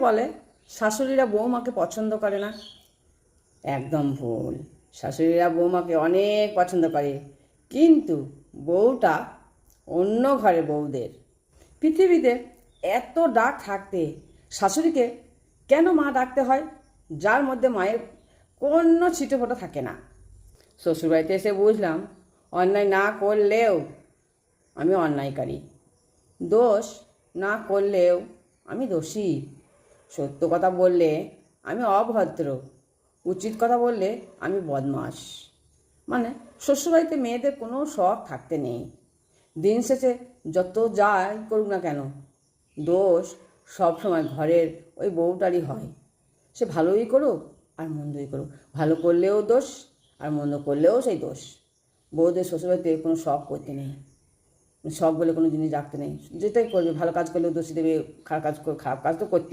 বলে শাশুড়িরা বৌমাকে পছন্দ করে না। একদম ভুল। শাশুড়িরা বৌমাকে অনেক পছন্দ করে, কিন্তু বউটা অন্য ঘরে বউদের। পৃথিবীতে এত ডাক থাকতে শাশুড়িকে কেন মা ডাকতে হয়, যার মধ্যে মায়ের কোনো ছিটেফোঁটা থাকে না? শ্বশুরবাড়িতে এসে বুঝলাম অন্যায় না করলেও আমি অন্যায়কারী, দোষ না করলেও আমি দোষী, সত্য কথা বললে আমি অভদ্র, উচিত কথা বললে আমি বদমাস। মানে শ্বশুরবাড়িতে মেয়েদের কোনো শখ থাকতে নেই। দিন শেষে যত যাই করুক না কেন, দোষ সবসময় ঘরের ওই বউটারই হয়। সে ভালোই করুক আর মন্দই করুক, ভালো করলেও দোষ আর মন্দ করলেও সেই দোষ। বউদের শ্বশুরবাড়িতে কোনো শখ করতে নেই, শখ বলে কোনো জিনিস রাখতে নেই। যেটাই করবে, ভালো কাজ করলেও দোষী দেবে, খারাপ কাজ তো করতে